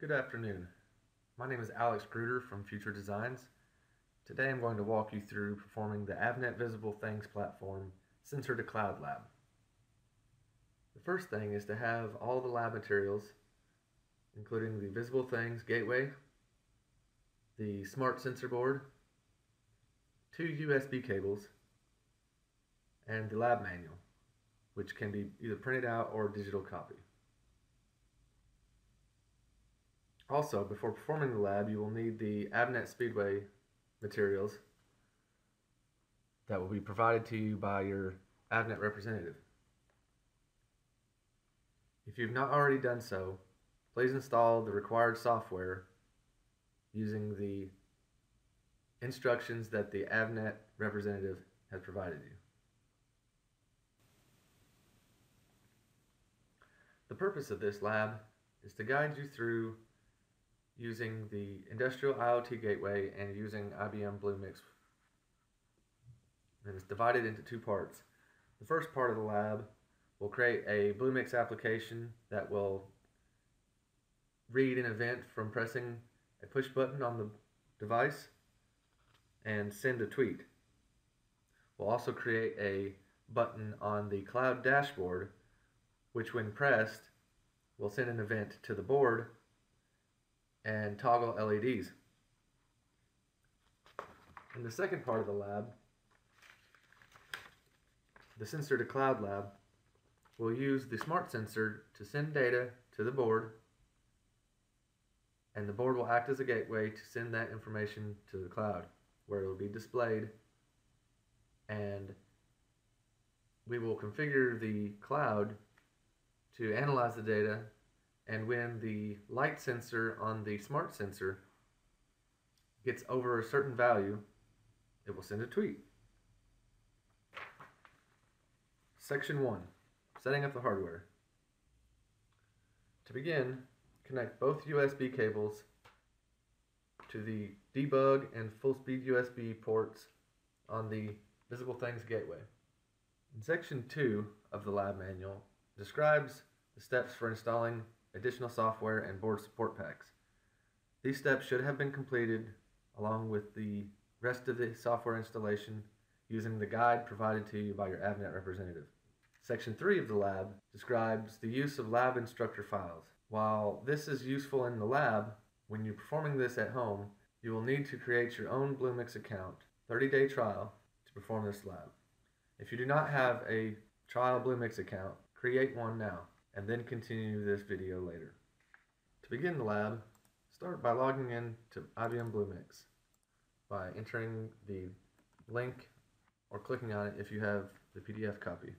Good afternoon. My name is Alex Gruder from Future Designs. Today I'm going to walk you through performing the Avnet Visible Things platform Sensor to Cloud Lab. The first thing is to have all the lab materials, including the Visible Things gateway, the smart sensor board, 2 USB cables, and the lab manual, which can be either printed out or digital copy. Also, before performing the lab, you will need the Avnet Speedway materials that will be provided to you by your Avnet representative. If you've not already done so, please install the required software using the instructions that the Avnet representative has provided you. The purpose of this lab is to guide you through using the Industrial IoT Gateway and using IBM Bluemix. And it's divided into 2 parts. The first part of the lab will create a Bluemix application that will read an event from pressing a push button on the device and send a tweet. We'll also create a button on the cloud dashboard, which when pressed will send an event to the board and toggle LEDs. In the second part of the lab, the Sensor to Cloud lab, we'll use the smart sensor to send data to the board, and the board will act as a gateway to send that information to the cloud, where it will be displayed, and we will configure the cloud to analyze the data, and when the light sensor on the smart sensor gets over a certain value, it will send a tweet. Section 1. Setting up the hardware. To begin, connect both USB cables to the debug and full speed USB ports on the Visible Things gateway. In Section 2 of the lab manual describes the steps for installing additional software and board support packs. These steps should have been completed along with the rest of the software installation using the guide provided to you by your Avnet representative. Section 3 of the lab describes the use of lab instructor files. While this is useful in the lab, when you're performing this at home, you will need to create your own Bluemix account, 30-day trial, to perform this lab. If you do not have a trial Bluemix account, create one now, and then continue this video later. To begin the lab, start by logging in to IBM Bluemix by entering the link or clicking on it if you have the PDF copy.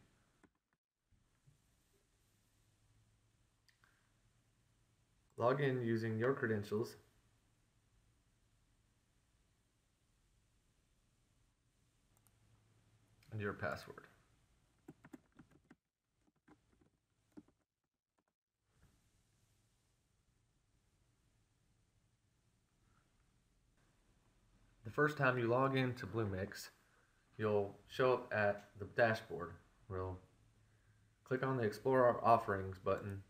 Log in using your credentials and your password. The first time you log into Bluemix, you'll show up at the dashboard. We'll click on the Explore Our Offerings button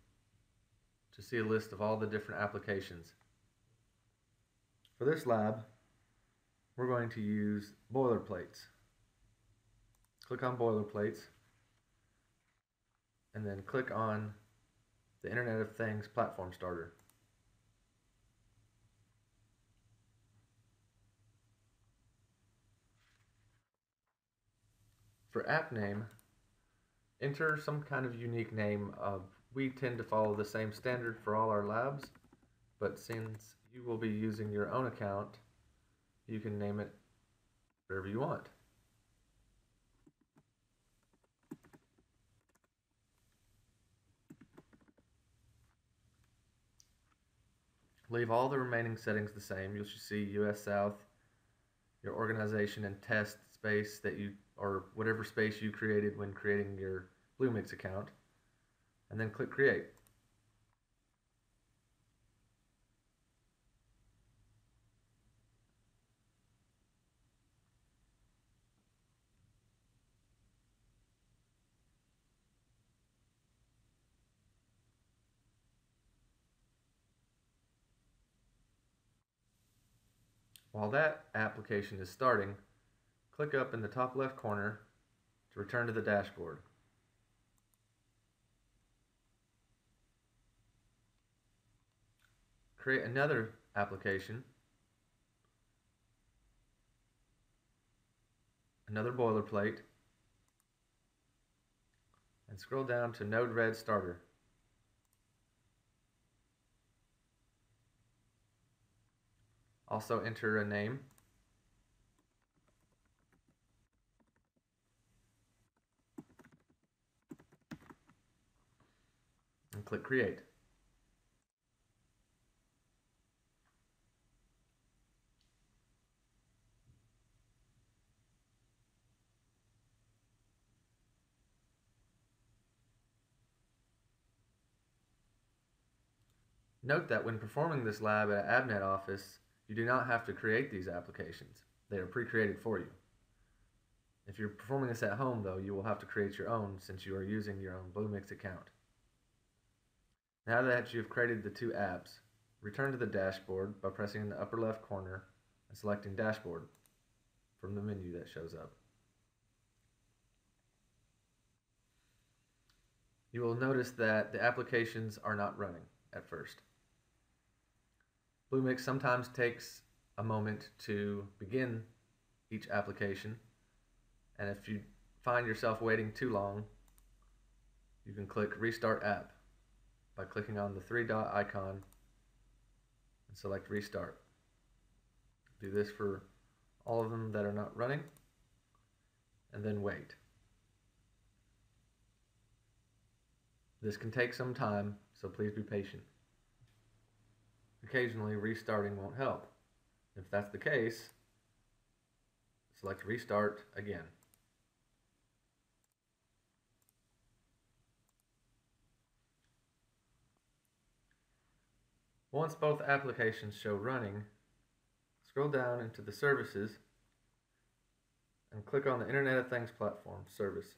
to see a list of all the different applications. For this lab, we're going to use boilerplates. Click on boilerplates and then click on the Internet of Things platform starter. For app name, enter some kind of unique name. We tend to follow the same standard for all our labs, but since you will be using your own account, you can name it whatever you want. Leave all the remaining settings the same. You'll see US South, your organization and test space that you, or whatever space you created when creating your Bluemix account, and then click Create. While that application is starting, click up in the top left corner to return to the dashboard. Create another application, another boilerplate, and scroll down to Node-RED Starter. Also enter a name. And click Create. Note that when performing this lab at Avnet office, you do not have to create these applications. They are pre-created for you. If you're performing this at home, though, you will have to create your own since you are using your own Bluemix account. Now that you've created the two apps, return to the dashboard by pressing in the upper left corner and selecting Dashboard from the menu that shows up. You will notice that the applications are not running at first. Bluemix sometimes takes a moment to begin each application, and if you find yourself waiting too long, you can click Restart App by clicking on the three-dot icon and select Restart. Do this for all of them that are not running, and then wait. This can take some time, so please be patient. Occasionally, restarting won't help. If that's the case, select Restart again. Once both applications show running, scroll down into the Services and click on the Internet of Things Platform service.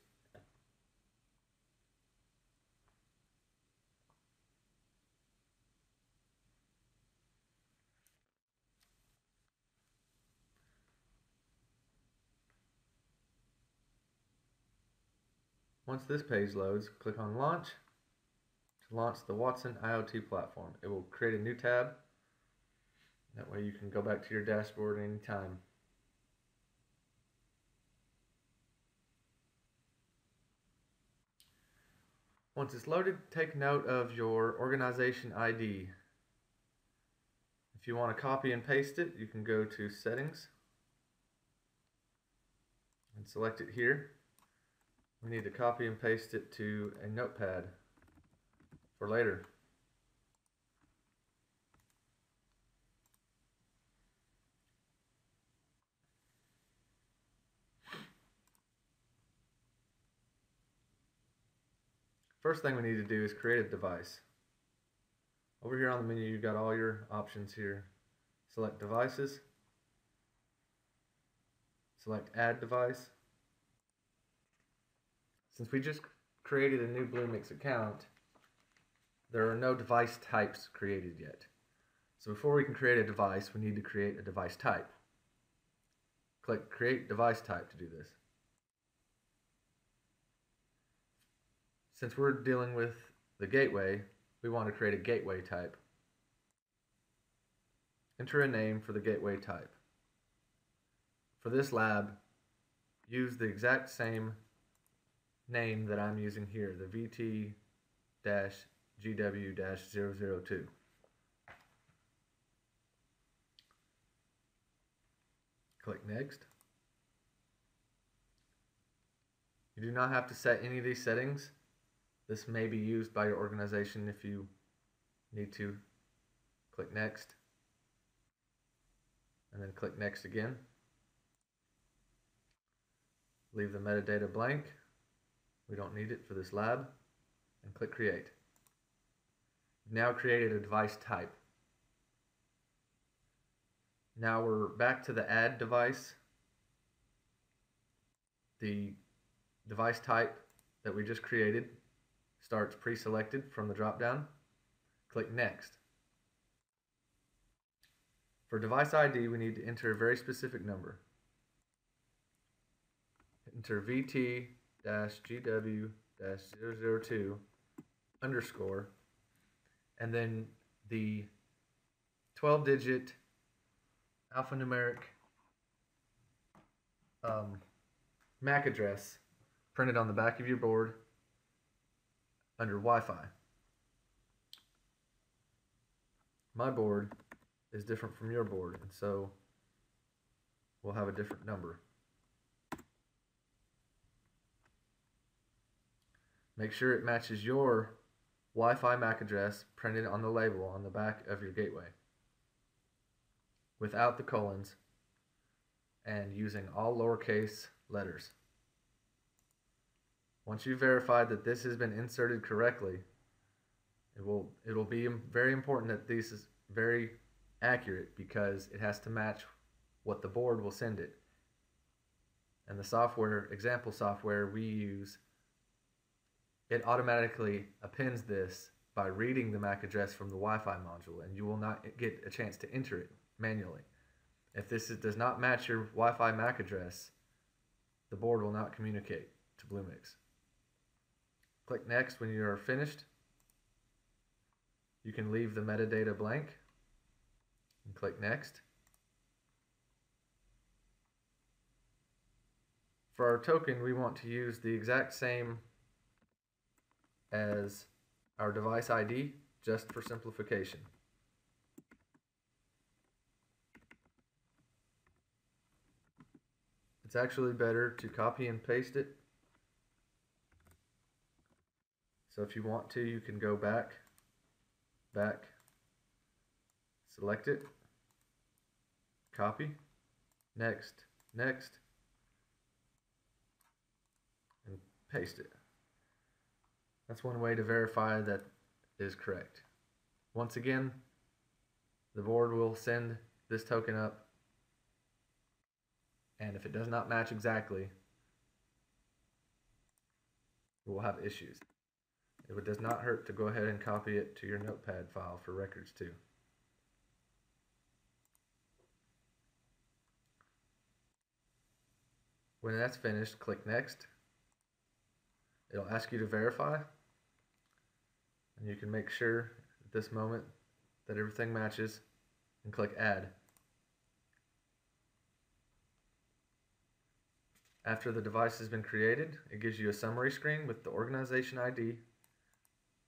Once this page loads, click on Launch to launch the Watson IoT platform. It will create a new tab. That way you can go back to your dashboard anytime. Once it's loaded, take note of your organization ID. If you want to copy and paste it, you can go to Settings and select it here. We need to copy and paste it to a notepad for later. First thing we need to do is create a device. Over here on the menu, you've got all your options here. Select Devices, select Add Device. Since we just created a new Bluemix account, there are no device types created yet. So before we can create a device, we need to create a device type. Click Create Device Type to do this. Since we're dealing with the gateway, we want to create a gateway type. Enter a name for the gateway type. For this lab, use the exact same name that I'm using here, the VT-GW-002. Click Next. You do not have to set any of these settings. This may be used by your organization if you need to. Click Next, and then click Next again. Leave the metadata blank. We don't need it for this lab. And click Create. You've now created a device type. Now we're back to the Add device. The device type that we just created starts pre-selected from the drop-down. Click Next. For device ID, we need to enter a very specific number. Enter VT-GW-002 underscore, and then the 12-digit alphanumeric MAC address printed on the back of your board under Wi-Fi. My board is different from your board, and so we'll have a different number. Make sure it matches your Wi-Fi MAC address printed on the label on the back of your gateway, without the colons, and using all lowercase letters. Once you've verified that this has been inserted correctly, it'll be very important that this is very accurate, because it has to match what the board will send it. And the software, example software we use, it automatically appends this by reading the MAC address from the Wi-Fi module, and you will not get a chance to enter it manually. If this does not match your Wi-Fi MAC address, the board will not communicate to Bluemix. Click Next when you are finished. You can leave the metadata blank and click Next. For our token, we want to use the exact same as our device ID, just for simplification. It's actually better to copy and paste it. So if you want to, you can go back, select it, copy, next, and paste it. That's one way to verify that is correct. Once again, the board will send this token up, and if it does not match exactly, we'll have issues. It does not hurt to go ahead and copy it to your notepad file for records too. When that's finished, click Next. It'll ask you to verify, and you can make sure at this moment that everything matches, and click Add. After the device has been created, it gives you a summary screen with the organization ID,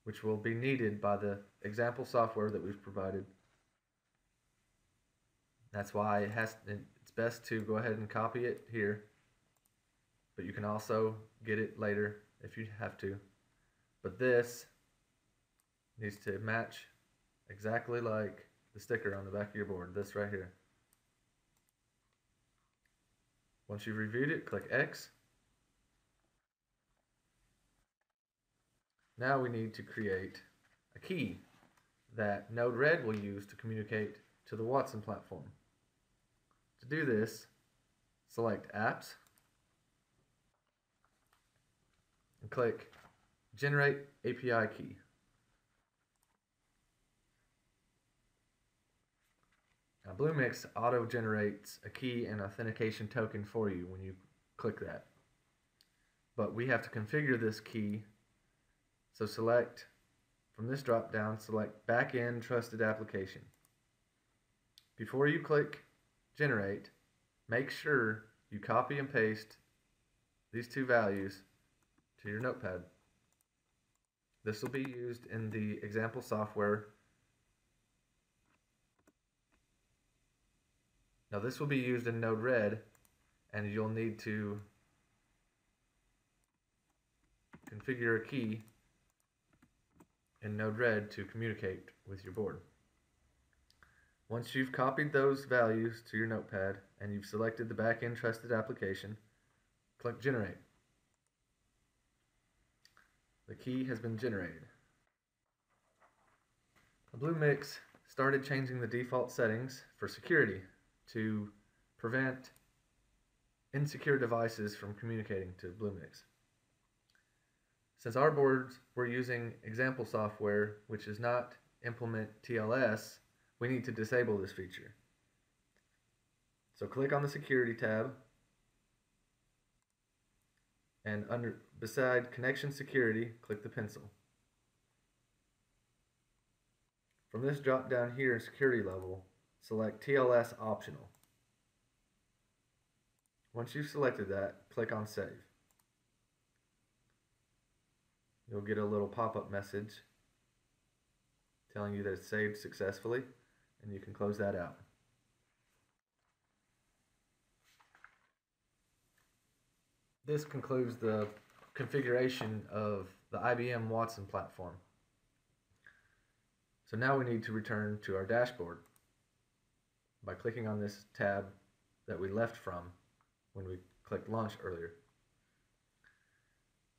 which will be needed by the example software that we've provided. That's why it's best to go ahead and copy it here, but you can also get it later if you have to. But this needs to match exactly like the sticker on the back of your board, this right here. Once you've reviewed it, click X. Now we need to create a key that Node-RED will use to communicate to the Watson platform. To do this, select Apps and click Generate API Key. Now Bluemix auto-generates a key and authentication token for you when you click that. But we have to configure this key, so select, from this drop-down, select Backend Trusted Application. Before you click Generate, make sure you copy and paste these two values to your notepad. This will be used in the example software. Now this will be used in Node-RED, and you'll need to configure a key in Node-RED to communicate with your board. Once you've copied those values to your notepad and you've selected the backend trusted application, click Generate. The key has been generated. Bluemix started changing the default settings for security to prevent insecure devices from communicating to Bluemix. Since our boards were using example software which does not implement TLS, we need to disable this feature. So click on the Security tab, and beside Connection Security, click the pencil. From this drop down here in Security Level, select TLS Optional. Once you've selected that, click on Save. You'll get a little pop-up message telling you that it's saved successfully, and you can close that out. This concludes the configuration of the IBM Watson platform. So now we need to return to our dashboard by clicking on this tab that we left from when we clicked Launch earlier.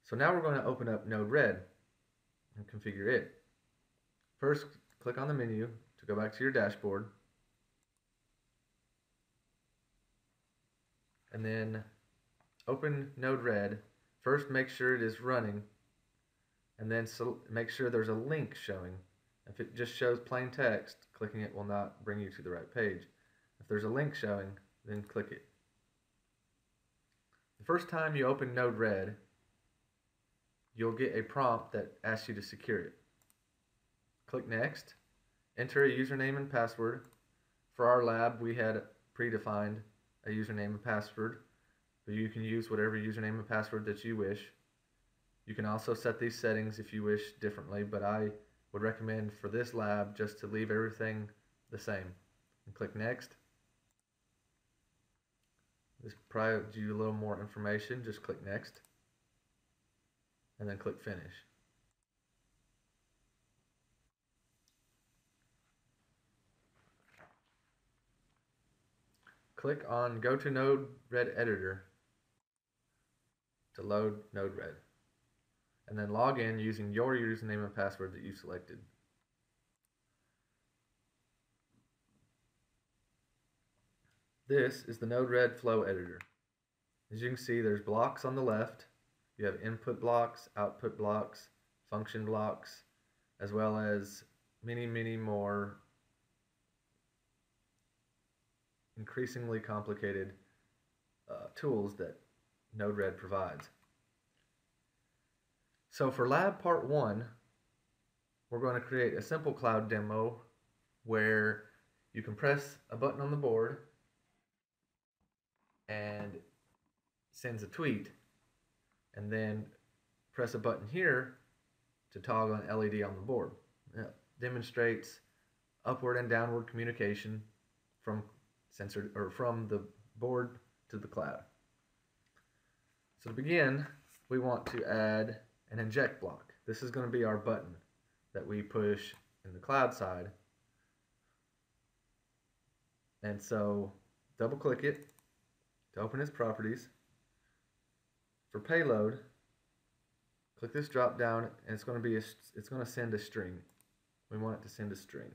So now we're going to open up Node-RED and configure it. First, click on the menu to go back to your dashboard, and then open Node-RED. First, make sure it is running, and then make sure there's a link showing. If it just shows plain text, clicking it will not bring you to the right page. If there's a link showing, then click it. The first time you open Node-RED, you'll get a prompt that asks you to secure it. Click Next. Enter a username and password. For our lab, we had predefined a username and password, but you can use whatever username and password that you wish. You can also set these settings if you wish differently, but I would recommend for this lab just to leave everything the same. And click Next. This provides you a little more information. Just click Next, and then click Finish. Click on Go to Node-RED Editor to load Node-RED, and then log in using your username and password that you selected. This is the Node-RED Flow Editor. As you can see, there's blocks on the left. You have input blocks, output blocks, function blocks, as well as many more increasingly complicated tools that Node-RED provides. So for lab part 1, we're going to create a simple cloud demo where you can press a button on the board and sends a tweet, and then press a button here to toggle an LED on the board. It demonstrates upward and downward communication from the board to the cloud. So to begin, we want to add an inject block. This is going to be our button that we push in the cloud side. And so double click it to open its properties. For payload, click this drop down, and it's going to send a string. We want it to send a string.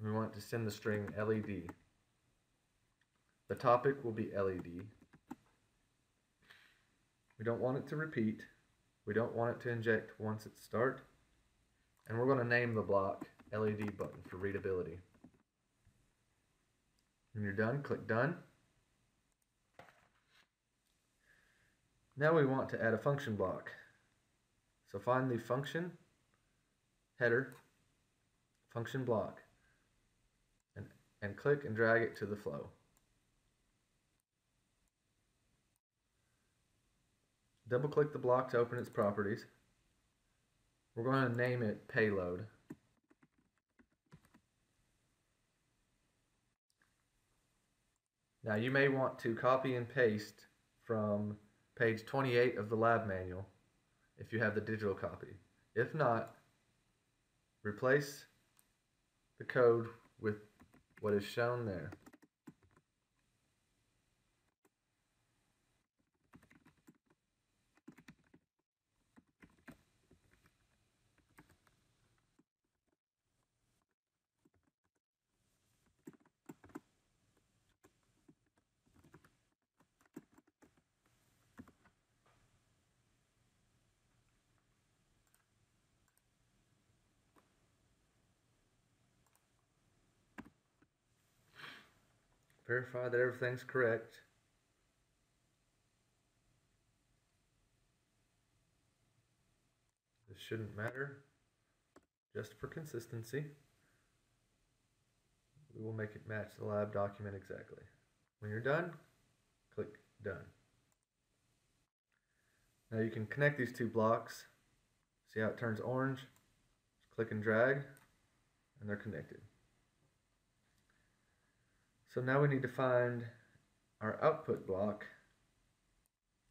We want it to send the string LED. The topic will be LED. We don't want it to repeat. We don't want it to inject once it starts. And we're going to name the block LED button for readability. When you're done, click Done. Now we want to add a function block. So find the function header, function block, and click and drag it to the flow. Double click the block to open its properties. We're going to name it payload. Now you may want to copy and paste from page 28 of the lab manual if you have the digital copy. If not, replace the code with what is shown there. Verify that everything's correct. This shouldn't matter, just for consistency. We will make it match the lab document exactly. When you're done, click Done. Now you can connect these two blocks. See how it turns orange? Just click and drag, and they're connected. So now we need to find our output block,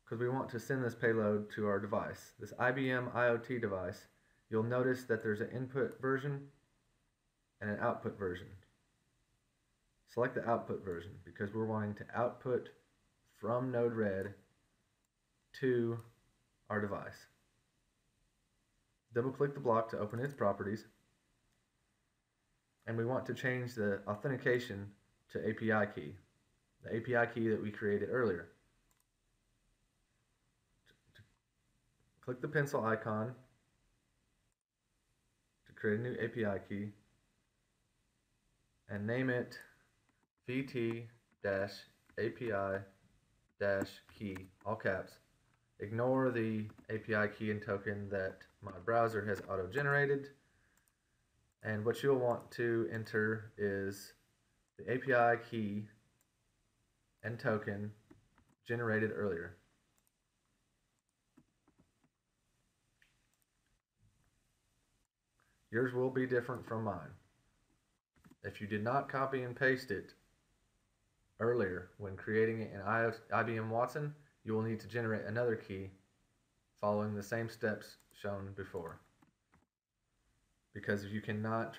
because we want to send this payload to our device, this IBM IoT device. You'll notice that there's an input version and an output version. Select the output version because we're wanting to output from Node-RED to our device. Double-click the block to open its properties, and we want to change the authentication to API key, the API key that we created earlier. Click the pencil icon to create a new API key and name it VT-API-key, all caps. Ignore the API key and token that my browser has auto-generated, and what you'll want to enter is the API key and token generated earlier. Yours will be different from mine. If you did not copy and paste it earlier when creating it in IBM Watson, you will need to generate another key following the same steps shown before, because you cannot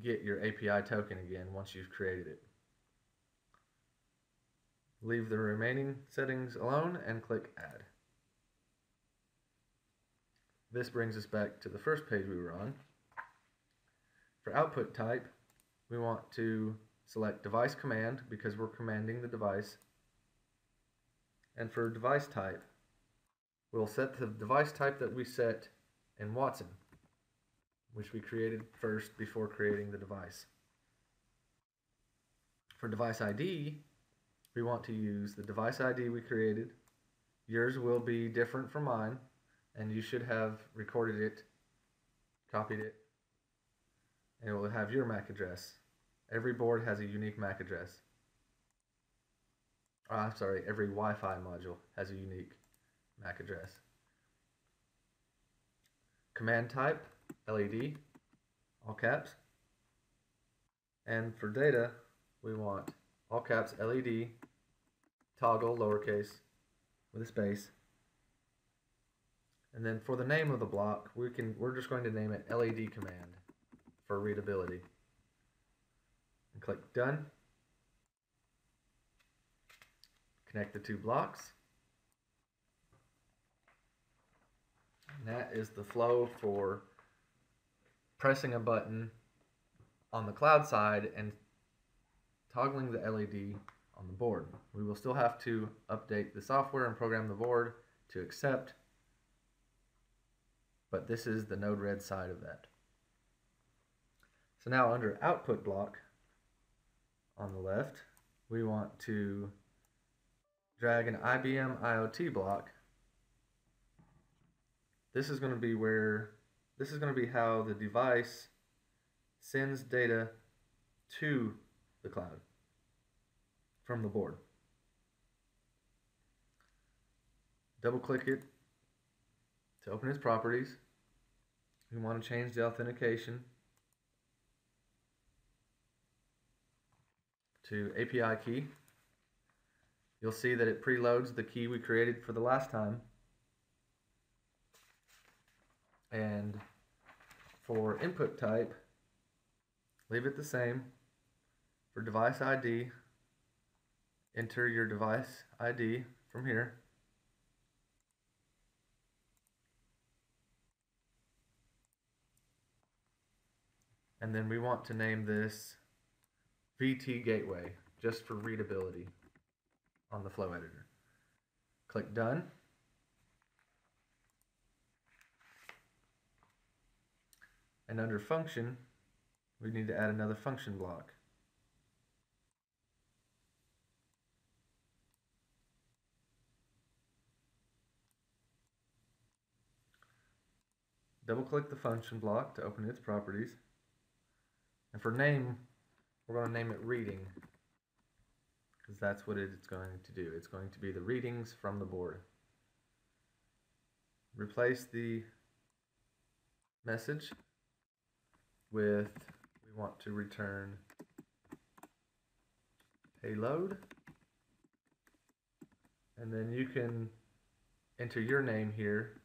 get your API token again once you've created it. Leave the remaining settings alone and click Add. This brings us back to the first page we were on. For output type, we want to select device command because we're commanding the device. And for device type, we'll set the device type that we set in Watson, which we created first before creating the device. For device ID, we want to use the device ID we created. Yours will be different from mine, and you should have recorded it, copied it, and it will have your MAC address. Every board has a unique MAC address. Every Wi-Fi module has a unique MAC address. Command type, LED, all caps. And for data, we want all caps LED, toggle, lowercase, with a space. And then for the name of the block, we're just going to name it LED command for readability. And click Done. Connect the two blocks. And that is the flow for pressing a button on the cloud side and toggling the LED on the board. We will still have to update the software and program the board to accept, but this is the Node-RED side of that. So now under output block on the left, we want to drag an IBM IoT block. This is going to be how the device sends data to the cloud from the board. Double click it to open its properties. We want to change the authentication to API key. You'll see that it preloads the key we created for the last time. And for input type, leave it the same. For device ID, enter your device ID from here. And then we want to name this VT Gateway, just for readability on the flow editor. Click Done. And under function, we need to add another function block. double click the function block to open its properties. And for name, we're going to name it reading, because that's what it's going to do. It's going to be the readings from the board. Replace the message with, we want to return payload, and then you can enter your name here.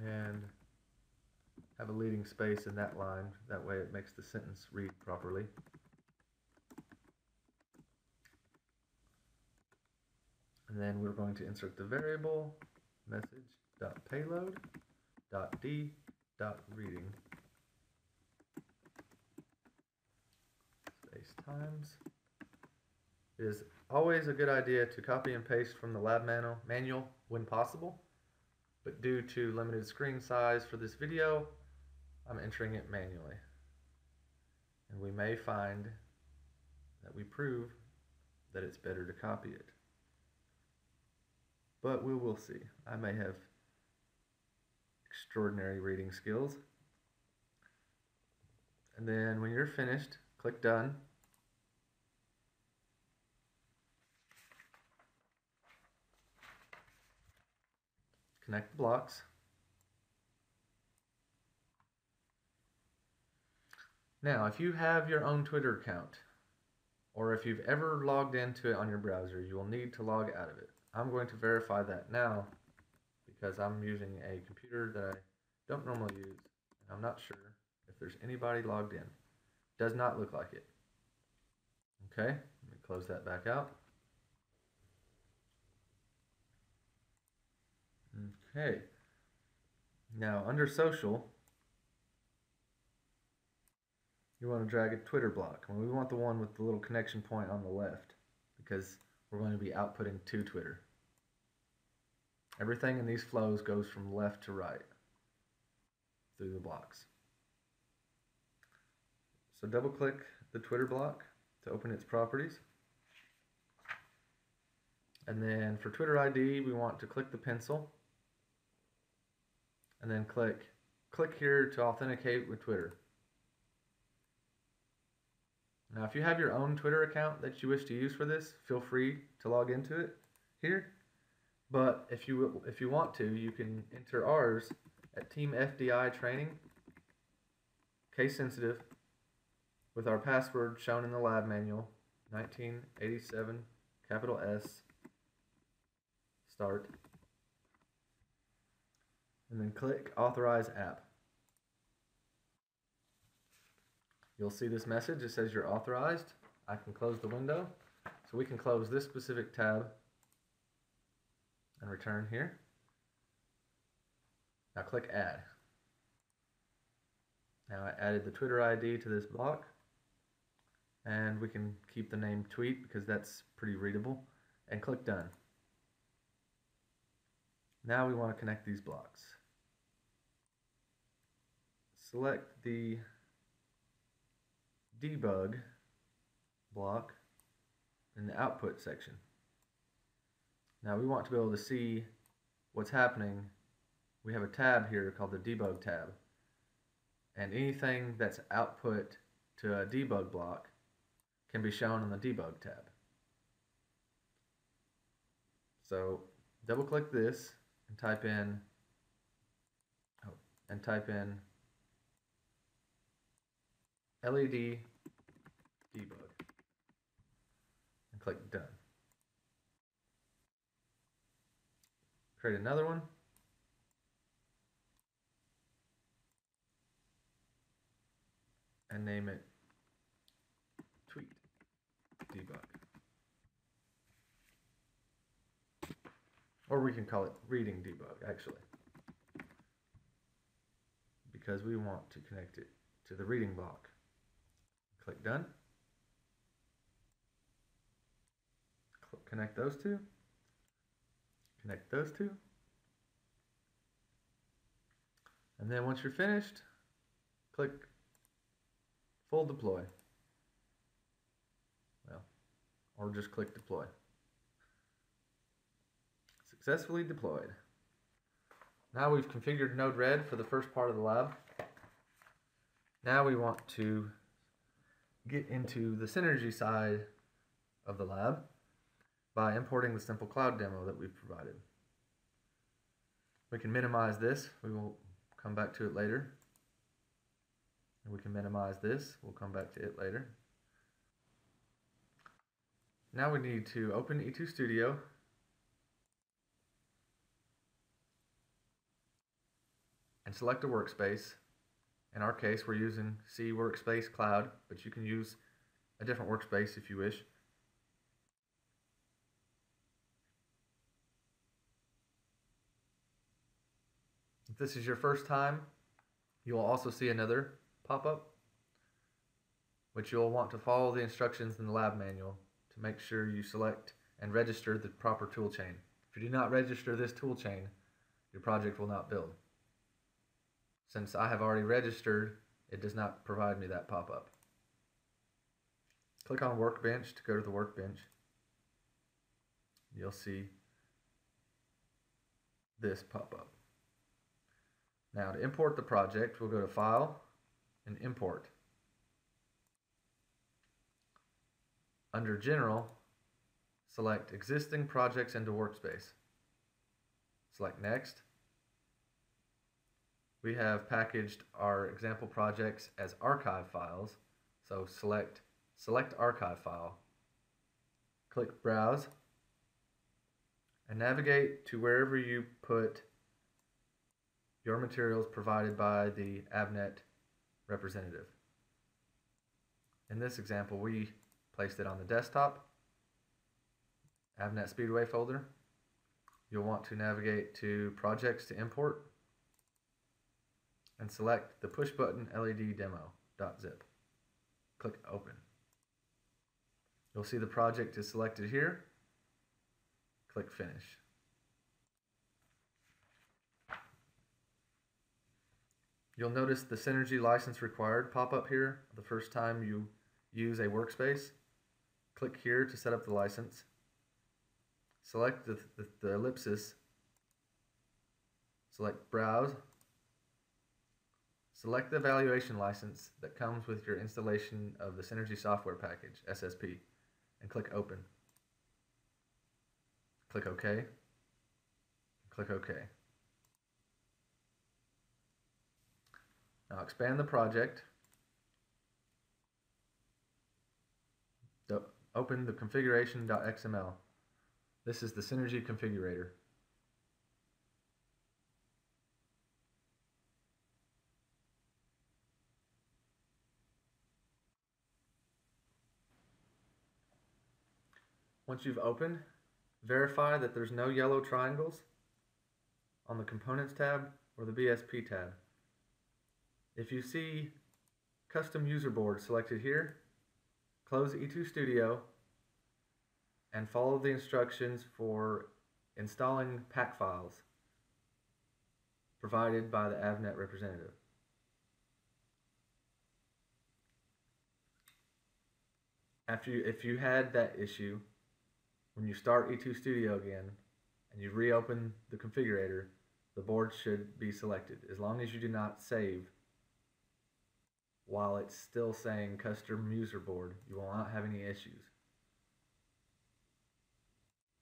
And have a leading space in that line. That way it makes the sentence read properly. And then we're going to insert the variable message.payload.d.reading space times. It is always a good idea to copy and paste from the lab manual when possible, but due to limited screen size for this video, I'm entering it manually. And we may find that we prove that it's better to copy it. But we will see. I may have extraordinary reading skills. And then when you're finished, click Done. Connect the blocks. Now, if you have your own Twitter account, or if you've ever logged into it on your browser, you will need to log out of it. I'm going to verify that now because I'm using a computer that I don't normally use, and I'm not sure if there's anybody logged in. Does not look like it. Okay, let me close that back out. Okay, now under social, you want to drag a Twitter block. And we want the one with the little connection point on the left because we're going to be outputting to Twitter. Everything in these flows goes from left to right through the blocks. So double click the Twitter block to open its properties. And then for Twitter ID, we want to click the pencil and then click here to authenticate with Twitter. Now, if you have your own Twitter account that you wish to use for this, feel free to log into it here. But if you want to, you can enter ours at Team FDI Training, case sensitive, with our password shown in the lab manual, 1987, capital S, start, and then click Authorize App. You'll see this message. It says you're authorized. I can close the window. So we can close this specific tab and return here. Now click Add. Now I added the Twitter ID to this block. And we can keep the name tweet because that's pretty readable. And click Done. Now we want to connect these blocks. Select the debug block in the output section. Now we want to be able to see what's happening. We have a tab here called the debug tab, and anything that's output to a debug block can be shown on the debug tab. So double click this and type in LED debug and click Done. Create another one. And name it tweet debug. Or we can call it reading debug, actually, because we want to connect it to the reading block. Click Done. Connect those two. Connect those two. And then once you're finished, click Full Deploy. Well, or just click deploy. Successfully deployed. Now we've configured Node-RED for the first part of the lab. Now we want to get into the Synergy side of the lab by importing the simple cloud demo that we've provided. We can minimize this. We will come back to it later. And we can minimize this. We'll come back to it later. Now we need to open E2 Studio. And select a workspace. In our case, we're using C Workspace Cloud, but you can use a different workspace if you wish. If this is your first time, you will also see another pop-up, which you'll want to follow the instructions in the lab manual to make sure you select and register the proper toolchain. If you do not register this toolchain, your project will not build. Since I have already registered, it does not provide me that pop-up. Click on Workbench to go to the workbench. You'll see this pop-up. Now to import the project, we'll go to File and Import. Under General, select Existing Projects into Workspace. Select Next. We have packaged our example projects as archive files, so select Archive File. Click Browse and navigate to wherever you put your materials provided by the Avnet representative. In this example, we placed it on the desktop, Avnet Speedway folder. You'll want to navigate to Projects to import and select the push button LED demo.zip. Click Open. You'll see the project is selected here. Click Finish. You'll notice the Synergy license required pop up here the first time you use a workspace. Click here to set up the license. Select the ellipsis. Select Browse. Select the evaluation license that comes with your installation of the Synergy software package, SSP, and click Open. Click OK. Click OK. Now expand the project. Open the configuration.xml. This is the Synergy configurator. Once you've opened, verify that there's no yellow triangles on the Components tab or the BSP tab. If you see Custom User Board selected here, close E2 Studio and follow the instructions for installing pack files provided by the Avnet representative. If you had that issue, when you start E2 Studio again and you reopen the configurator, the board should be selected. As long as you do not save while it's still saying Custom User Board, you will not have any issues.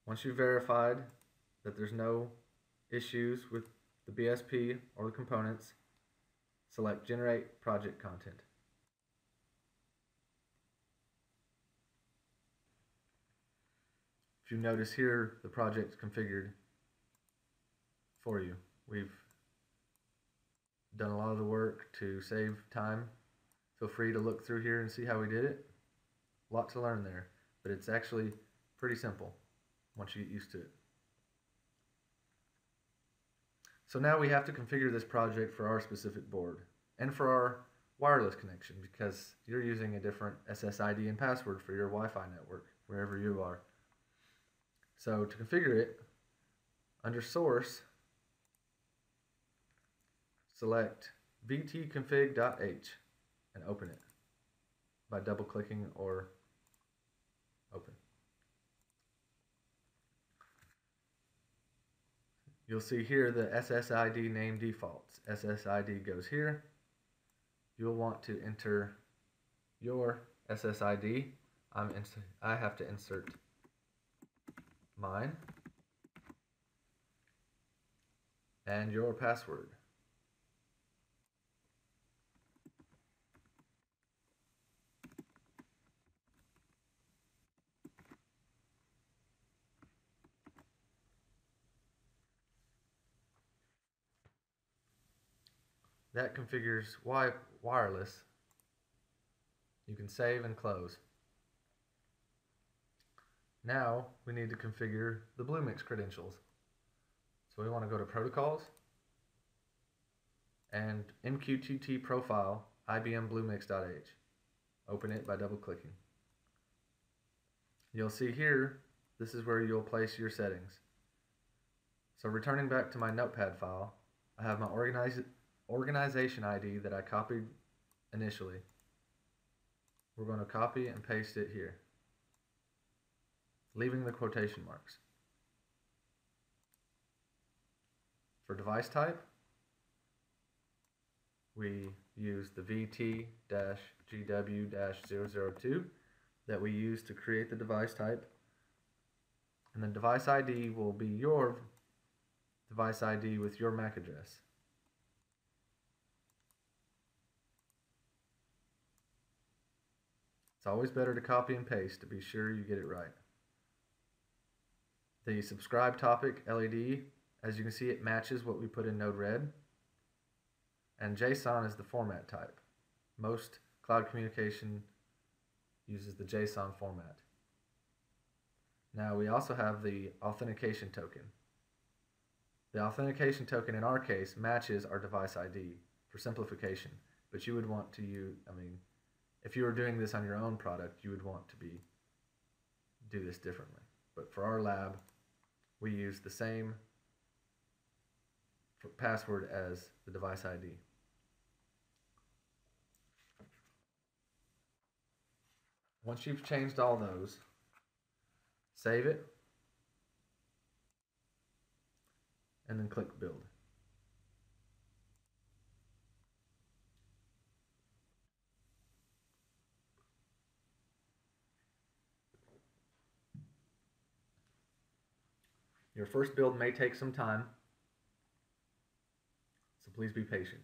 Once you've verified that there's no issues with the BSP or the components, select Generate Project Content. If you notice here, the project's configured for you. We've done a lot of the work to save time. Feel free to look through here and see how we did it. A lot to learn there, but it's actually pretty simple once you get used to it. So now we have to configure this project for our specific board and for our wireless connection, because you're using a different SSID and password for your Wi-Fi network wherever you are. So to configure it, under Source, select vtconfig.h and open it by double-clicking or open. You'll see here the SSID name defaults. SSID goes here. You'll want to enter your SSID. I have to insert mine and your password. That configures wireless. You can save and close. Now we need to configure the Bluemix credentials. So we want to go to Protocols and MQTT profile IBM Bluemix.h. Open it by double clicking. You'll see here, this is where you'll place your settings. So returning back to my notepad file, I have my organization ID that I copied initially. We're going to copy and paste it here, leaving the quotation marks. For device type, we use the VT-GW-002 that we use to create the device type, and then device ID will be your device ID with your MAC address. It's always better to copy and paste to be sure you get it right. The subscribe topic LED, as you can see, it matches what we put in Node-RED. And JSON is the format type. Most cloud communication uses the JSON format. Now we also have the authentication token. The authentication token in our case matches our device ID for simplification, but you would want to use, if you were doing this on your own product, you would want to do this differently. But for our lab, we use the same password as the device ID. Once you've changed all those, save it, and then click Build. Your first build may take some time, so please be patient.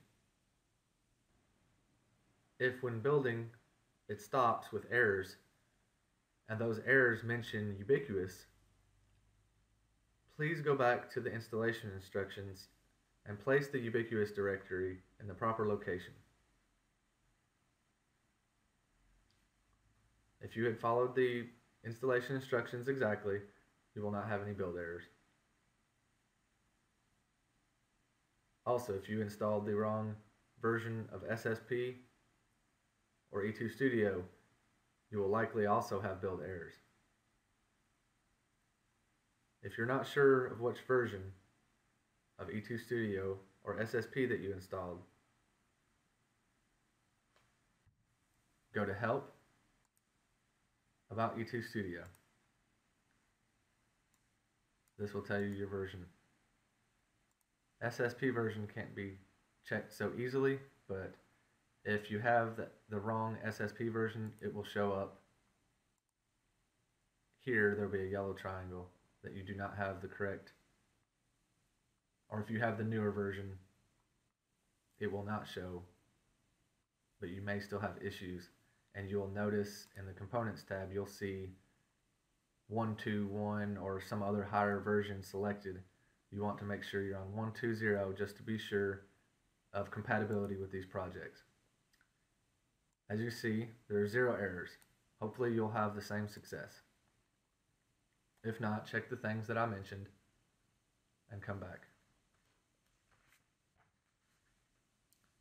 If when building it stops with errors, and those errors mention ubiquitous, please go back to the installation instructions and place the ubiquitous directory in the proper location. If you had followed the installation instructions exactly, you will not have any build errors. Also, if you installed the wrong version of SSP or E2 Studio, you will likely also have build errors. If you're not sure of which version of E2 Studio or SSP that you installed, go to Help, About E2 Studio. This will tell you your version. SSP version can't be checked so easily, but if you have the wrong SSP version, it will show up. Here, there'll be a yellow triangle that you do not have the correct, or if you have the newer version, it will not show, but you may still have issues. And you'll notice in the Components tab, you'll see 1.2.1 or some other higher version selected. You want to make sure you're on 1.2.0 just to be sure of compatibility with these projects. As you see, there are 0 errors. Hopefully you'll have the same success. If not, check the things that I mentioned and come back.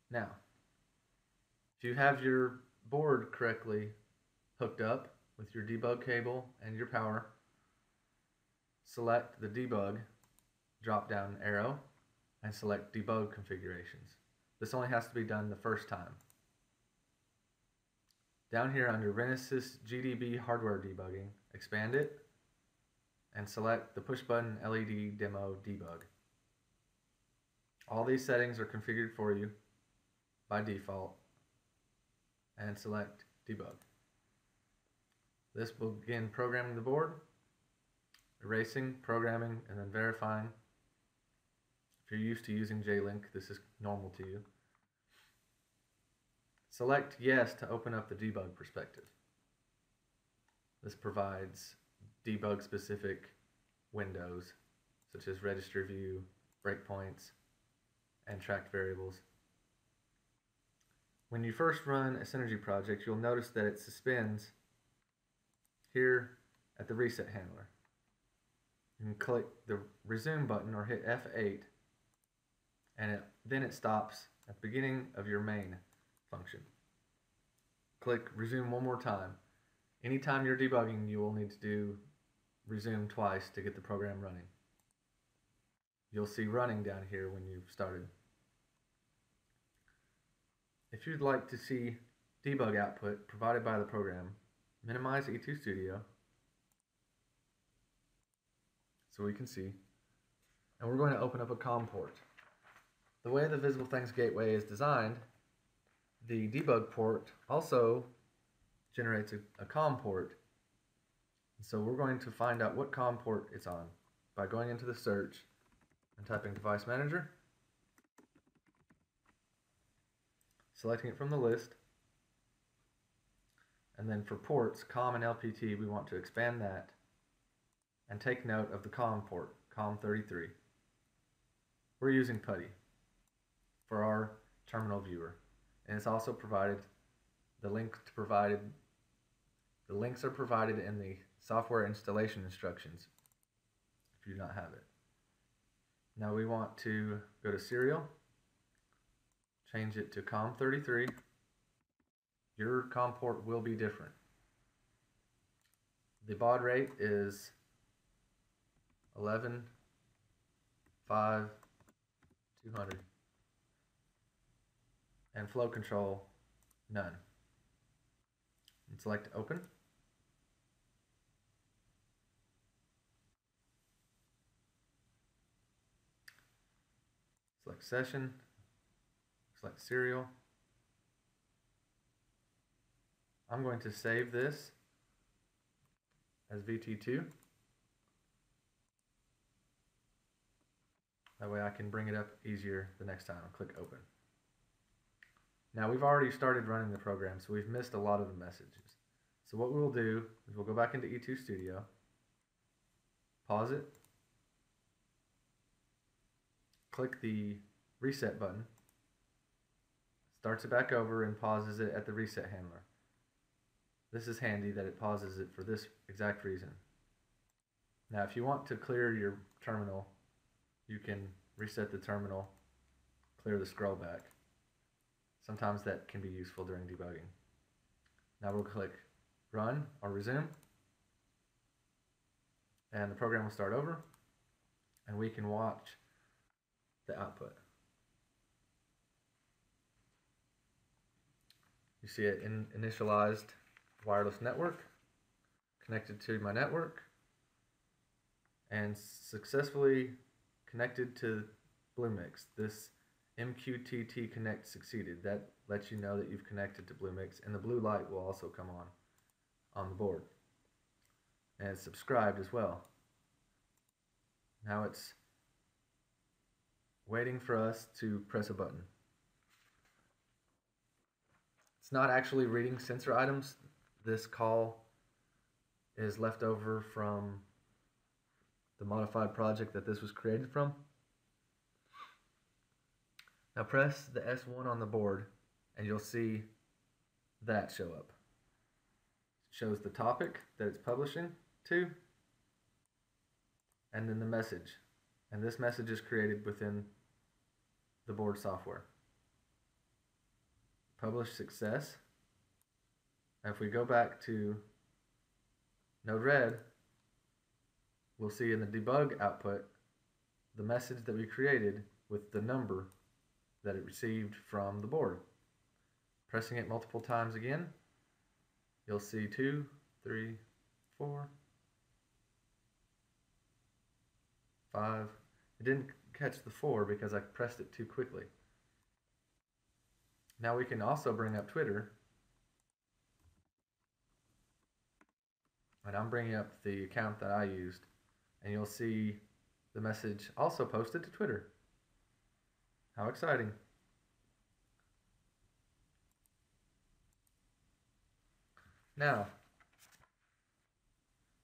Now, if you have your board correctly hooked up with your debug cable and your power, select the debug drop-down arrow and select debug configurations. This only has to be done the first time. Down here under Renesas GDB hardware debugging, expand it and select the push button LED demo debug. All these settings are configured for you by default, and select Debug. This will begin programming the board, erasing, programming, and then verifying. If you're used to using JLink, this is normal to you. Select Yes to open up the debug perspective. This provides debug-specific windows, such as register view, breakpoints, and tracked variables. When you first run a Synergy project, you'll notice that it suspends here at the reset handler. You can click the resume button or hit F8, and then it stops at the beginning of your main function. Click resume one more time. Anytime you're debugging, you will need to do resume twice to get the program running. You'll see running down here when you've started. If you'd like to see debug output provided by the program, minimize E2 Studio so we can see. And we're going to open up a COM port. The way the Visible Things Gateway is designed, the debug port also generates a COM port. So we're going to find out what COM port it's on by going into the search and typing Device Manager, selecting it from the list, and then for ports, COM and LPT, we want to expand that and take note of the COM port, COM33. We're using PuTTY for our terminal viewer, and it's also provided, the links are provided in the software installation instructions if you do not have it. Now we want to go to Serial, change it to COM33. Your COM port will be different. The baud rate is 11.5.200 and flow control none. And select Open. Select Session, select Serial. I'm going to save this as VT2. That way I can bring it up easier the next time. I'll click Open. Now we've already started running the program, so we've missed a lot of the messages. So what we'll do is we'll go back into E2 Studio, pause it, click the reset button, starts it back over and pauses it at the reset handler. This is handy that it pauses it for this exact reason. Now if you want to clear your terminal, you can reset the terminal, clear the scroll back. Sometimes that can be useful during debugging. Now we'll click Run or Resume, and the program will start over, and we can watch the output. You see it initialized wireless network, connected to my network, and successfully connected to Bluemix. This MQTT connect succeeded. That lets you know that you've connected to Bluemix, and the blue light will also come on the board. And it's subscribed as well. Now it's waiting for us to press a button. It's not actually reading sensor items. This call is left over from the modified project that this was created from. Now press the S1 on the board and you'll see that show up. It shows the topic that it's publishing to, and then the message. And this message is created within the board software. Publish success. And if we go back to Node-RED, we'll see in the debug output the message that we created with the number that it received from the board. Pressing it multiple times again, you'll see 2, 3, 4, 5. It didn't catch the 4 because I pressed it too quickly. Now we can also bring up Twitter. And I'm bringing up the account that I used. And you'll see the message also posted to Twitter. How exciting. Now,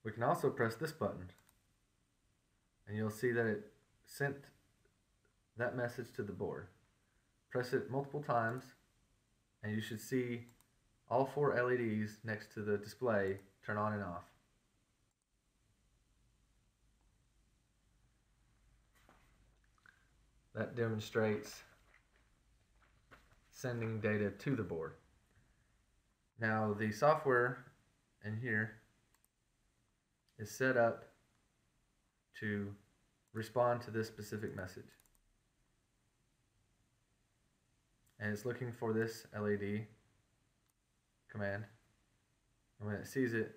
we can also press this button. And you'll see that it sent that message to the board. Press it multiple times, and you should see all 4 LEDs next to the display turn on and off. That demonstrates sending data to the board. Now the software in here is set up to respond to this specific message. And it's looking for this LED command. And when it sees it,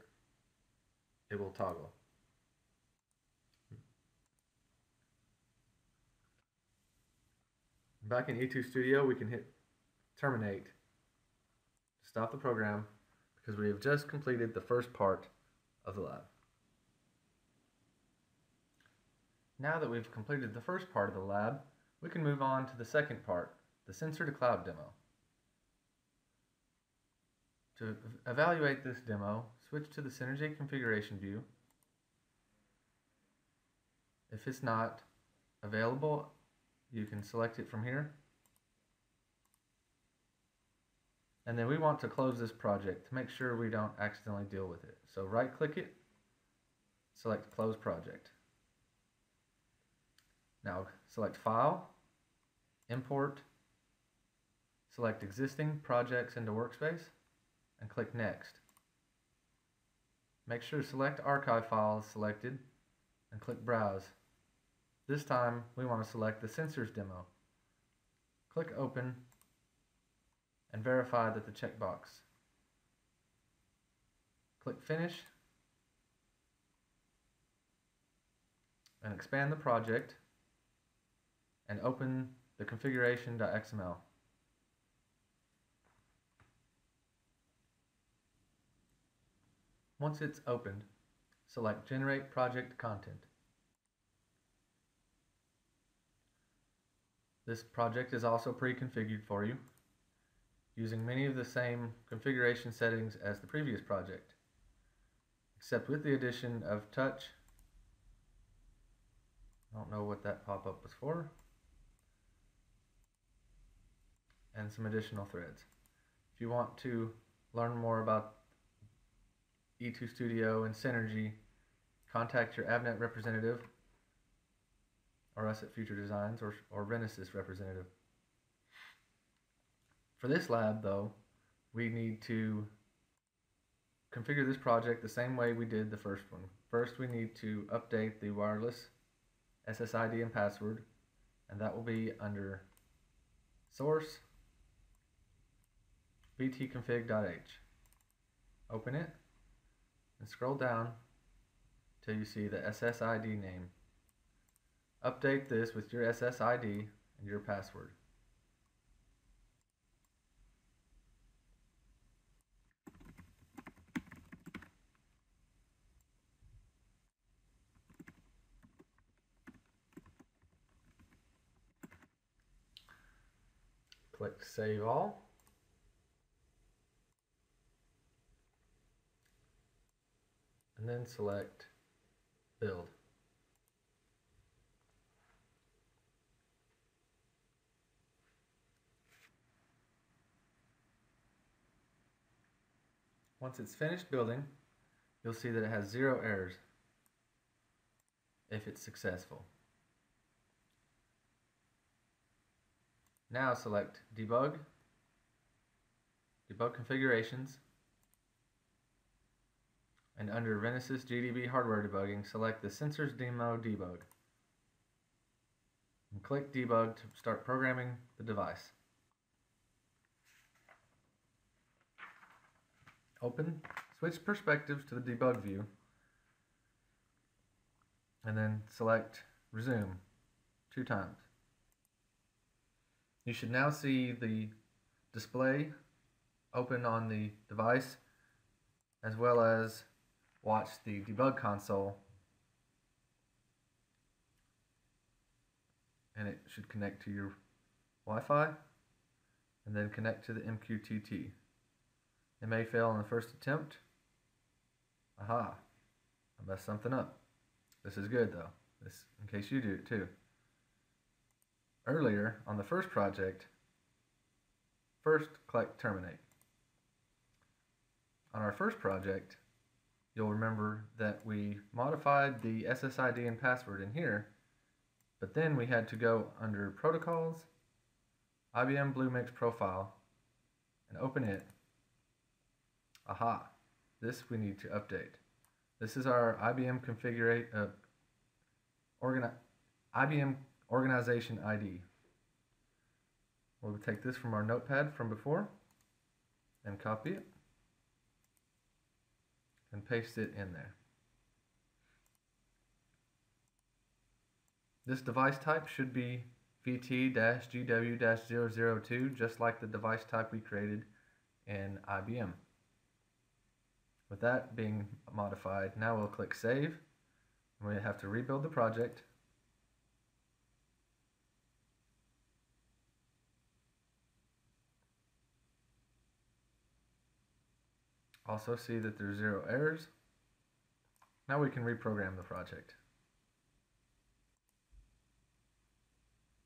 it will toggle. Back in E2 Studio, we can hit terminate to stop the program because we have just completed the first part of the lab. Now that we've completed the first part of the lab, we can move on to the second part, the sensor to cloud demo. To evaluate this demo, switch to the Synergy configuration view. If it's not available, you can select it from here. And then we want to close this project to make sure we don't accidentally deal with it. So right click it, select Close Project. Now select File, Import, select Existing Projects into Workspace, and click Next. Make sure to select Archive File is selected and click Browse. This time we want to select the Sensors demo. Click Open and verify that the checkbox. Click Finish and expand the project and open the configuration.xml. Once it's opened, select Generate Project Content. This project is also pre-configured for you, using many of the same configuration settings as the previous project, except with the addition of touch. I don't know what that pop-up was for. And some additional threads. If you want to learn more about E2 Studio and Synergy, contact your Avnet representative or us at Future Designs or Renesas representative. For this lab though, we need to configure this project the same way we did the first one. First we need to update the wireless SSID and password, and that will be under source btconfig.h. Open it and scroll down till you see the SSID name. Update this with your SSID and your password. Click Save All. And then select Build. Once it's finished building, you'll see that it has 0 errors if it's successful. Now select Debug, Debug Configurations, and under Renesas GDB Hardware Debugging, select the Sensors Demo Debug. And click Debug to start programming the device. Open, switch perspectives to the debug view, and then select Resume 2 times. You should now see the display open on the device, as well as watch the debug console, and it should connect to your Wi-Fi and then connect to the MQTT. It may fail on the first attempt. Aha, I messed something up. This is good though, this in case you do it too. Earlier on the first project, first click terminate. On our first project, you'll remember that we modified the SSID and password in here, but then we had to go under Protocols, IBM Bluemix Profile, and open it. Aha, this we need to update. This is our IBM IBM Organization ID. We'll take this from our notepad from before and copy it and paste it in there. This device type should be VT-GW-002, just like the device type we created in IBM. With that being modified, now we'll click Save. We have to rebuild the project. Also see that there's 0 errors. Now we can reprogram the project.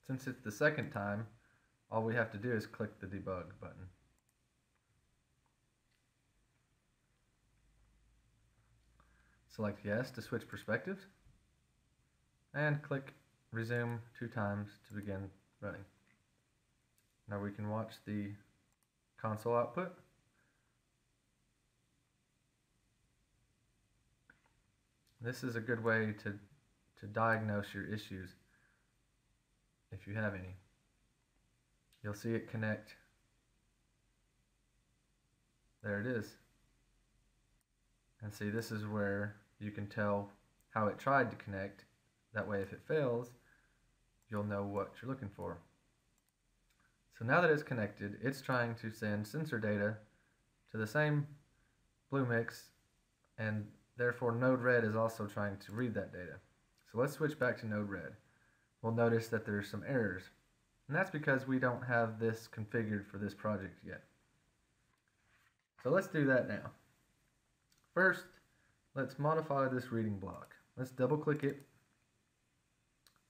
Since it's the second time, all we have to do is click the debug button. Select yes to switch perspectives, and click resume 2 times to begin running. Now we can watch the console output. This is a good way to diagnose your issues, if you have any. You'll see it connect. There it is. And see, this is where you can tell how it tried to connect. That way, if it fails, you'll know what you're looking for. So now that it's connected, it's trying to send sensor data to the same Bluemix, and therefore Node-RED is also trying to read that data. So let's switch back to Node-RED. We'll notice that there's some errors, and that's because we don't have this configured for this project yet. So let's do that now. First, let's modify this reading block. Let's double click it,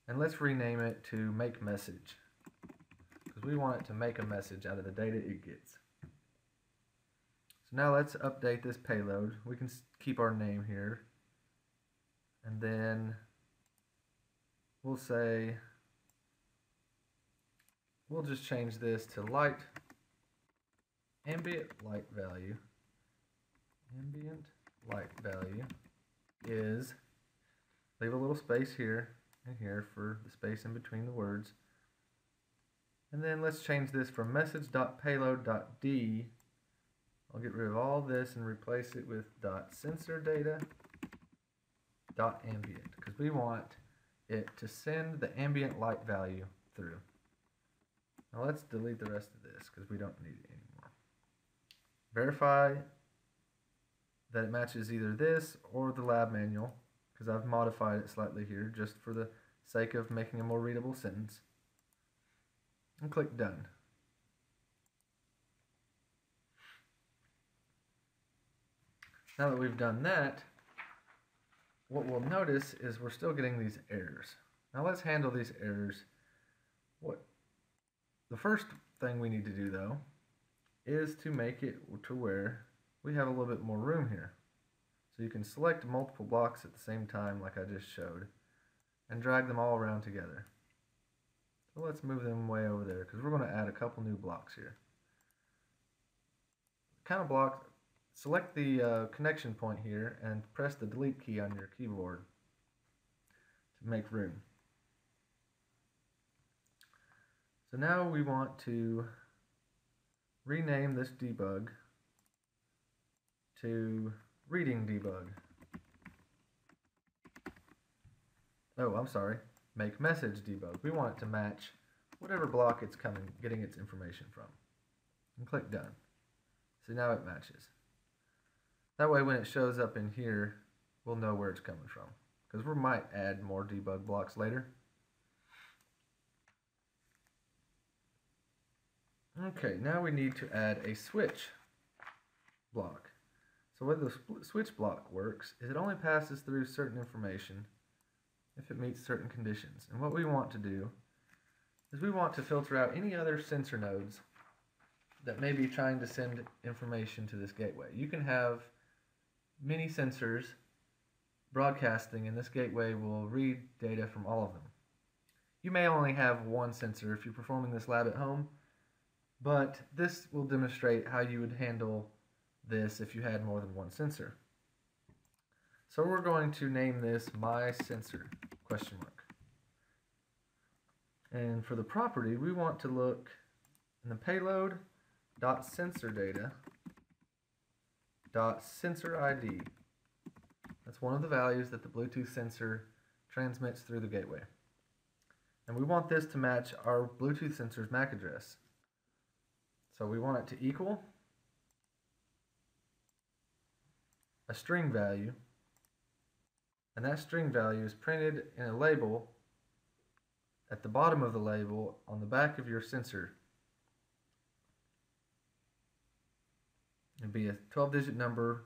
and let's rename it to make message, because we want it to make a message out of the data it gets. So now let's update this payload. We can keep our name here, and then we'll say, we'll just change this to ambient light value. Ambient light value is, leave a little space here and here for the space in between the words. And then let's change this from message.payload.d. I'll get rid of all this and replace it with .sensor-data.ambient, because we want it to send the ambient light value through. Now let's delete the rest of this because we don't need it anymore. Verify that it matches either this or the lab manual, because I've modified it slightly here just for the sake of making a more readable sentence. And click Done. Now that we've done that, what we'll notice is we're still getting these errors. Now let's handle these errors. The first thing we need to do though is to make it to where we have a little bit more room here. So you can select multiple blocks at the same time like I just showed and drag them all around together. So let's move them way over there because we're going to add a couple new blocks here. Kind of block, select the connection point here and press the delete key on your keyboard to make room. So now we want to rename this debug to reading debug. Oh, I'm sorry. make message debug. We want it to match whatever block it's getting its information from. And click done. See, now it matches. That way when it shows up in here, we'll know where it's coming from, because we might add more debug blocks later. Okay, now we need to add a switch block. So the way the switch block works is it only passes through certain information if it meets certain conditions. And what we want to do is we want to filter out any other sensor nodes that may be trying to send information to this gateway. You can have many sensors broadcasting, and this gateway will read data from all of them. You may only have one sensor if you're performing this lab at home, but this will demonstrate how you would handle this if you had more than one sensor. So we're going to name this my sensor ? And for the property, we want to look in the payload .sensor data .sensor ID. That's one of the values that the Bluetooth sensor transmits through the gateway. And we want this to match our Bluetooth sensor's MAC address. So we want it to equal a string value, and that string value is printed in a label at the bottom of the label on the back of your sensor. It'll be a 12-digit number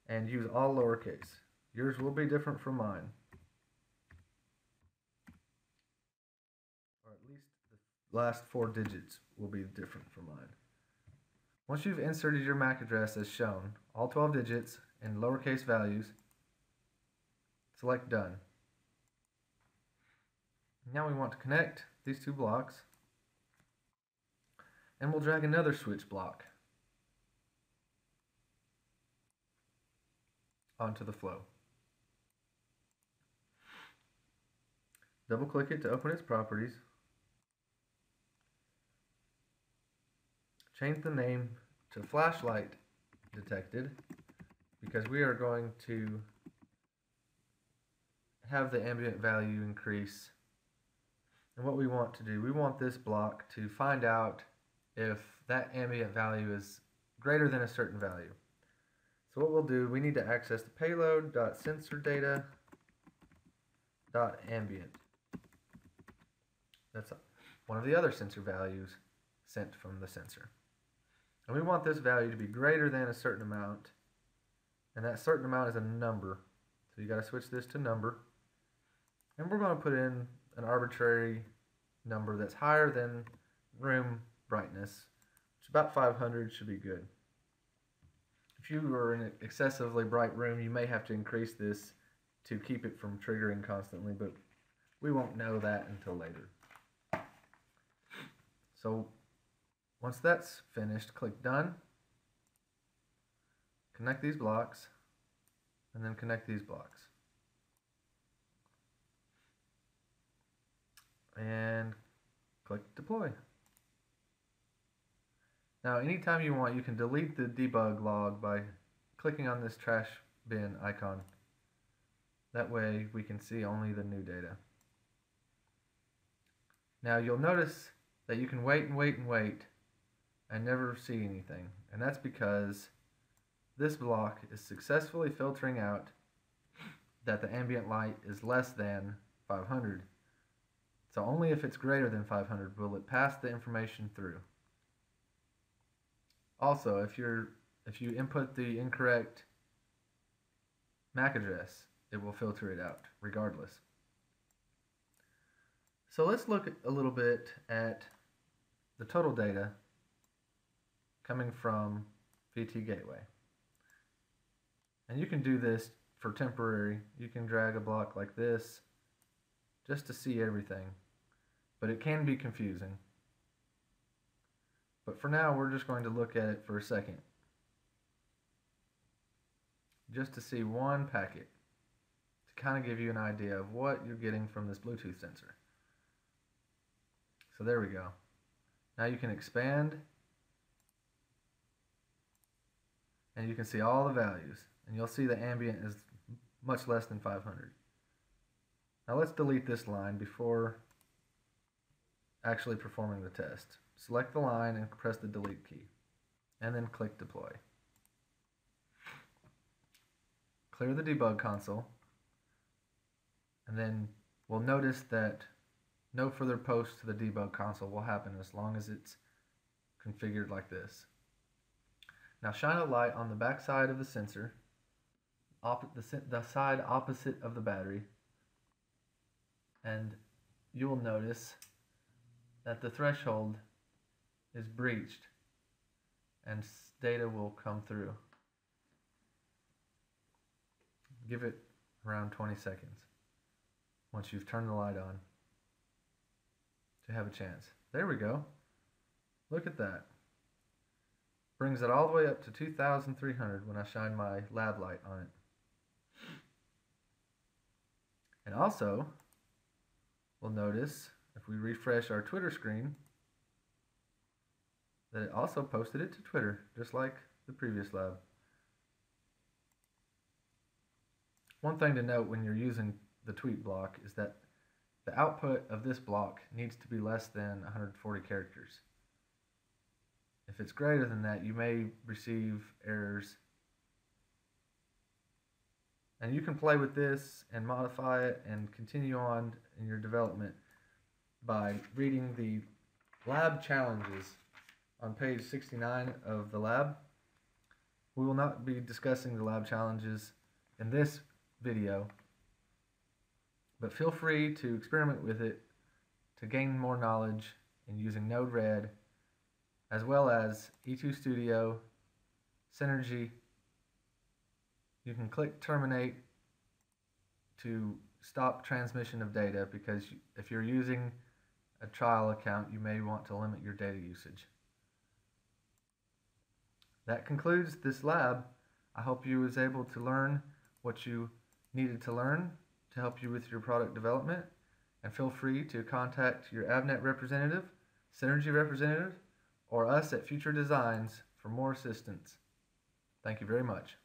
and use all lowercase. Yours will be different from mine, or at least the last 4 digits will be different from mine. Once you've inserted your MAC address as shown, all 12 digits and lowercase values, select Done. Now we want to connect these two blocks, and we'll drag another switch block onto the flow. Double click it to open its properties. Change the name to flashlight detected, because we are going to have the ambient value increase. And what we want to do, we want this block to find out if that ambient value is greater than a certain value. So what we'll do, we need to access the payload.sensor-data.ambient. That's one of the other sensor values sent from the sensor. And we want this value to be greater than a certain amount, and that certain amount is a number. So you got to switch this to number. And we're going to put in an arbitrary number that's higher than room brightness, which about 500 should be good. If you were in an excessively bright room, you may have to increase this to keep it from triggering constantly, but we won't know that until later. So once that's finished, click Done, connect these blocks, and then connect these blocks. And click Deploy. Now anytime you want, you can delete the debug log by clicking on this trash bin icon. That way we can see only the new data. Now you'll notice that you can wait and wait and wait and never see anything, and that's because this block is successfully filtering out that the ambient light is less than 500. So only if it's greater than 500 will it pass the information through. Also, if you input the incorrect MAC address, it will filter it out regardless. So let's look a little bit at the total data coming from VT Gateway. And you can do this for temporary. You can drag a block like this just to see everything, but it can be confusing. But for now, we're just going to look at it for a second, just to see one packet, to kind of give you an idea of what you're getting from this Bluetooth sensor. So there we go. Now you can expand, and you can see all the values, and you'll see the ambient is much less than 500. Now let's delete this line before actually performing the test. Select the line and press the delete key, and then click deploy. Clear the debug console, and then we'll notice that no further post to the debug console will happen as long as it's configured like this. Now shine a light on the back side of the sensor, the side opposite of the battery, and you will notice that the threshold is breached and data will come through. Give it around 20 seconds once you've turned the light on to have a chance. There we go. Look at that. Brings it all the way up to 2,300 when I shine my lab light on it. And also, we'll notice if we refresh our Twitter screen that it also posted it to Twitter, just like the previous lab. One thing to note when you're using the tweet block is that the output of this block needs to be less than 140 characters. If it's greater than that, you may receive errors. And you can play with this and modify it and continue on in your development by reading the lab challenges on page 69 of the lab. We will not be discussing the lab challenges in this video, but feel free to experiment with it to gain more knowledge in using Node-RED, as well as E2 Studio, Synergy. You can click terminate to stop transmission of data, because if you're using a trial account, you may want to limit your data usage. That concludes this lab. I hope you was able to learn what you needed to learn to help you with your product development, and feel free to contact your Avnet representative, Synergy representative, or us at Future Designs for more assistance. Thank you very much.